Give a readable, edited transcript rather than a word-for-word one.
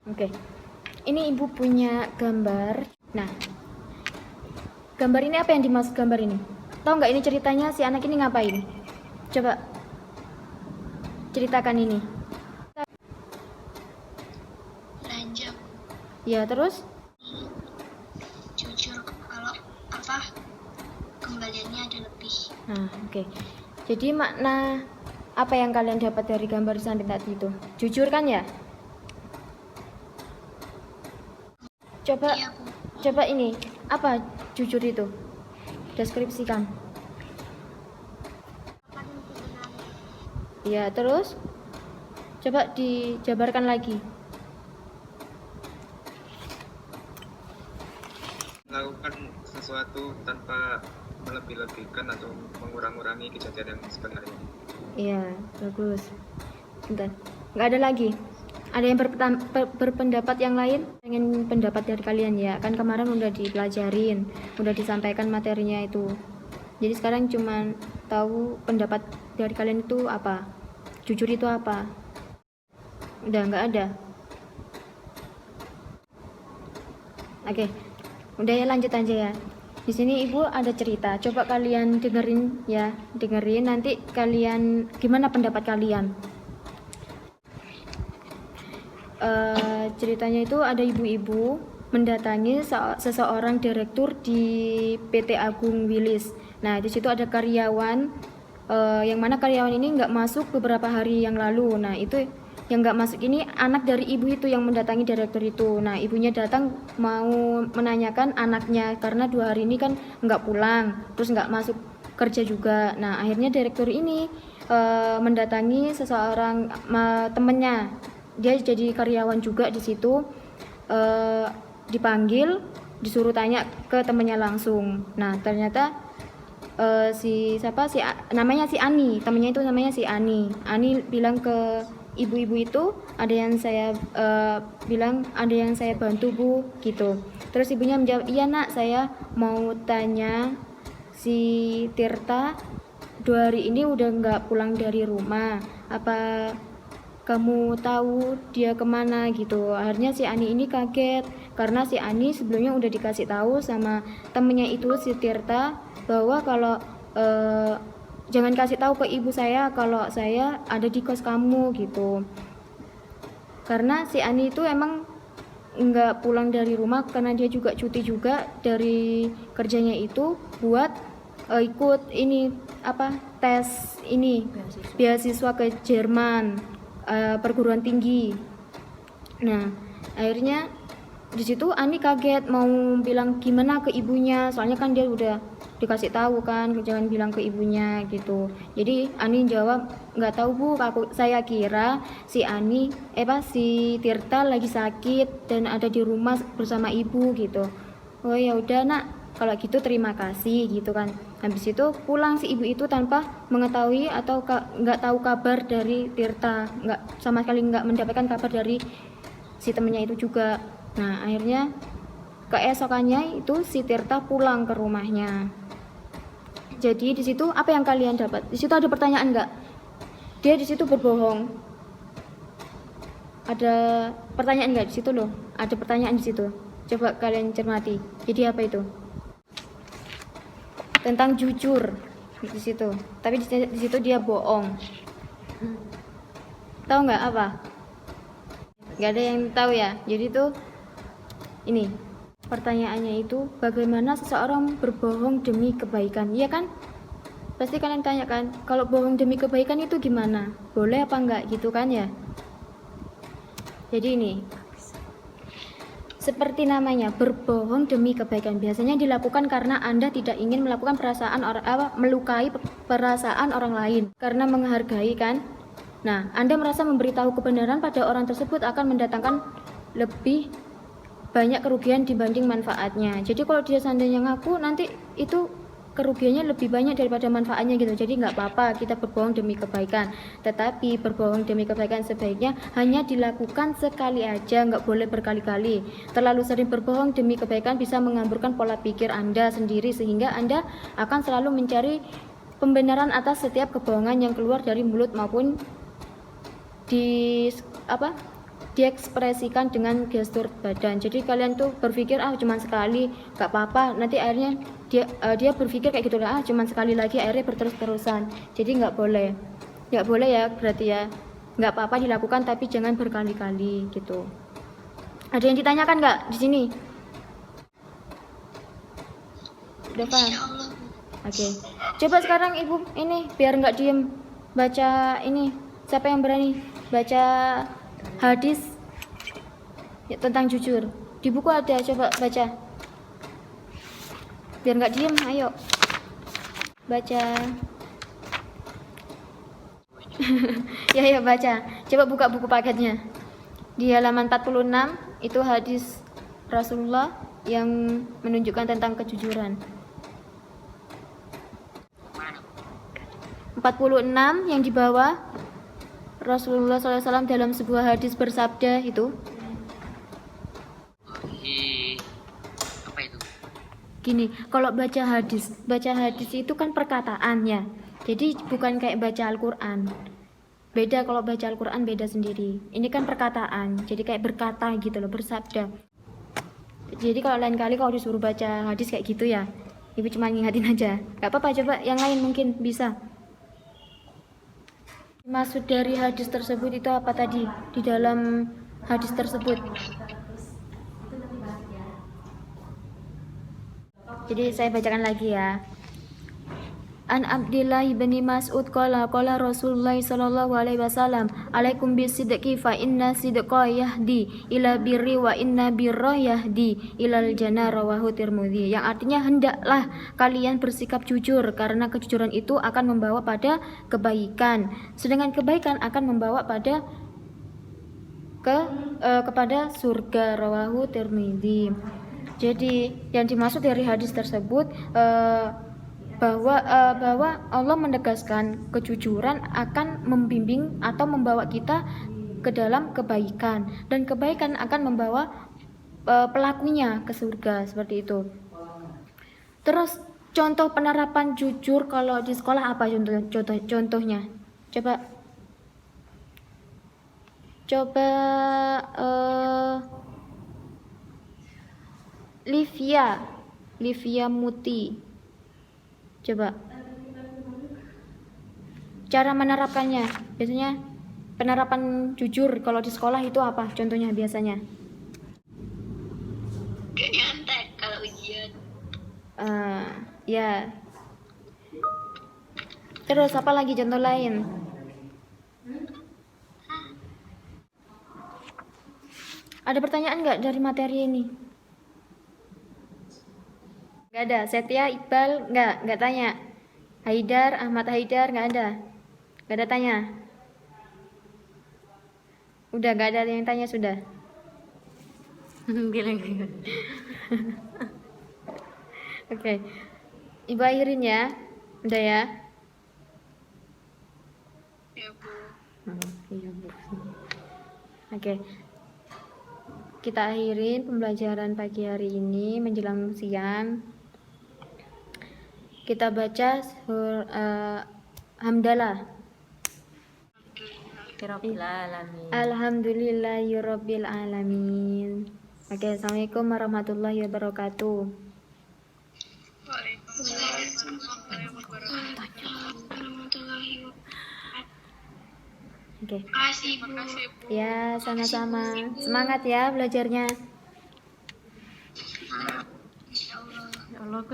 Oke. Ini ibu punya gambar. Nah, gambar ini apa yang dimaksud gambar ini? Tahu nggak ini ceritanya si anak ini ngapain? Coba ceritakan ini. Belanja. Ya, terus? Jujur kalau kembaliannya ada lebih. Nah, oke. Jadi makna apa yang kalian dapat dari gambar Sandin tadi itu? Jujur kan ya? Coba Iya, Bu. coba ini, apa jujur itu? Deskripsikan. Ya, terus? Coba dijabarkan lagi. Melakukan sesuatu tanpa melebih-lebihkan atau mengurang-urangi kejadian yang sebenarnya. Iya, bagus. Bentar. Nggak ada lagi. Ada yang berpendapat yang lain? Pengen pendapat dari kalian ya. Kan kemarin udah dipelajarin, udah disampaikan materinya itu. Jadi sekarang cuman tahu pendapat dari kalian itu apa? Jujur itu apa? Udah nggak ada. Oke. Udah ya, lanjut aja ya. Di sini ibu ada cerita. Coba kalian dengerin ya, dengerin nanti kalian gimana pendapat kalian. Ceritanya itu ada ibu-ibu mendatangi seseorang direktur di PT Agung Wilis. Nah, di situ ada karyawan yang mana karyawan ini nggak masuk beberapa hari yang lalu. Nah, itu yang nggak masuk ini anak dari ibu itu yang mendatangi direktur itu. Nah, ibunya datang mau menanyakan anaknya karena 2 hari ini kan nggak pulang, terus nggak masuk kerja juga. Nah, akhirnya direktur ini mendatangi seseorang temennya. Dia jadi karyawan juga di situ, dipanggil, disuruh tanya ke temennya langsung. Nah, ternyata namanya si Ani, temennya itu namanya si Ani. Ani bilang ke ibu-ibu itu, ada yang saya bilang ada yang saya bantu Bu, gitu. Terus ibunya menjawab, iya nak, saya mau tanya si Tirta 2 hari ini udah nggak pulang dari rumah, apa kamu tahu dia kemana gitu. Akhirnya si Ani ini kaget karena si Ani sebelumnya udah dikasih tahu sama temennya itu si Tirta bahwa kalau jangan kasih tahu ke ibu saya kalau saya ada di kos kamu gitu. Karena si Ani itu emang nggak pulang dari rumah karena dia juga cuti juga dari kerjanya itu buat ikut ini tes ini beasiswa ke Jerman, perguruan tinggi. Nah, akhirnya di situ Ani kaget mau bilang gimana ke ibunya, soalnya kan dia udah dikasih tahu kan jangan bilang ke ibunya gitu. Jadi Ani jawab, nggak tahu Bu, saya kira si si Tirta lagi sakit dan ada di rumah bersama ibu gitu. Oh ya udah nak, kalau gitu terima kasih gitu kan. Habis itu pulang si ibu itu tanpa mengetahui atau nggak tahu kabar dari Tirta, nggak sama sekali nggak mendapatkan kabar dari si temennya itu juga. Nah, akhirnya keesokannya itu si Tirta pulang ke rumahnya. Jadi di situ apa yang kalian dapat? Di situ ada pertanyaan nggak? Dia di situ berbohong. Ada pertanyaan nggak di situ loh? Ada pertanyaan di situ. Coba kalian cermati. Jadi apa itu? Tentang jujur di situ. Tapi di situ dia bohong. Tahu nggak apa? Nggak ada yang tahu ya. Jadi tuh ini pertanyaannya itu bagaimana seseorang berbohong demi kebaikan, iya kan? Pasti kalian tanya kan, kalau bohong demi kebaikan itu gimana? Boleh apa enggak gitu kan ya? Jadi ini seperti namanya, berbohong demi kebaikan. Biasanya dilakukan karena Anda tidak ingin melakukan melukai perasaan orang lain karena menghargai kan. Nah, Anda merasa memberitahu kebenaran pada orang tersebut akan mendatangkan lebih banyak kerugian dibanding manfaatnya. Jadi kalau dia seandainya ngaku, nanti itu kerugiannya lebih banyak daripada manfaatnya gitu. Jadi nggak apa-apa kita berbohong demi kebaikan, tetapi berbohong demi kebaikan sebaiknya hanya dilakukan sekali aja, nggak boleh berkali-kali. Terlalu sering berbohong demi kebaikan bisa mengamburkan pola pikir Anda sendiri sehingga Anda akan selalu mencari pembenaran atas setiap kebohongan yang keluar dari mulut maupun diekspresikan dengan gestur badan. Jadi kalian tuh berpikir cuma sekali nggak apa-apa, nanti akhirnya dia berpikir kayak gitu lah, cuma sekali lagi, akhirnya berterus-terusan. Jadi nggak boleh ya, berarti ya nggak apa-apa dilakukan, tapi jangan berkali-kali gitu. Ada yang ditanyakan nggak di sini? Udah paham? Insyaallah. Oke. Coba sekarang ibu ini biar nggak diem, baca ini. Siapa yang berani baca hadis ya, tentang jujur? Di buku ada, coba baca. Biar nggak diem, ayo baca. Ya baca. Coba buka buku paketnya. Di halaman 46 itu hadis Rasulullah yang menunjukkan tentang kejujuran. 46 yang di bawah, Rasulullah SAW dalam sebuah hadis bersabda itu Apa itu? gini, kalau baca hadis itu kan perkataan ya, jadi bukan kayak baca Al-Quran. Beda, kalau baca Al-Quran beda sendiri, ini kan perkataan, jadi kayak berkata gitu loh, bersabda. Jadi kalau lain kali kalau disuruh baca hadis kayak gitu ya, ibu cuma ngingatin aja, gak apa-apa. Coba yang lain mungkin bisa. Maksud dari hadis tersebut itu apa tadi? Di dalam hadis tersebut. Jadi saya bacakan lagi ya. An Abdillah bin Mas'ud qala Rasulullah sallallahu alaihi wasallam, alaikum bisidqi fa inna sidqa yahdi ila birri wa inna birra yahdi ilal jannah, rawahu Tirmidzi. Yang artinya hendaklah kalian bersikap jujur karena kejujuran itu akan membawa pada kebaikan, sedangkan kebaikan akan membawa pada kepada surga, rawahu Tirmidzi. Jadi yang dimaksud dari hadis tersebut bahwa Allah menegaskan kejujuran akan membimbing atau membawa kita ke dalam kebaikan, dan kebaikan akan membawa pelakunya ke surga, seperti itu. Terus contoh penerapan jujur kalau di sekolah apa contohnya? Coba Livia Muti. Coba cara menerapkannya. Biasanya penerapan jujur kalau di sekolah itu apa contohnya biasanya? Gak nyontek kalau ujian. Ya. Terus apa lagi contoh lain? Ada pertanyaan nggak dari materi ini? Nggak ada. Setia, Iqbal nggak tanya. Haidar, Ahmad Haidar nggak ada tanya. Udah nggak ada yang tanya sudah. Bilang Oke. Ibu akhirin ya. Udah ya. Ya Bu. Iya, Bu. Oke. Kita akhirin pembelajaran pagi hari ini menjelang siang. Kita baca hamdalah. Rabbil alamin. Alhamdulillahirabbil alamin. Oke, assalamualaikum warahmatullahi wabarakatuh. Waalaikumsalam warahmatullahi wabarakatuh. Oke. Makasih Bu. Ya, sama-sama. Semangat ya belajarnya. Insyaallah. Ya Allah,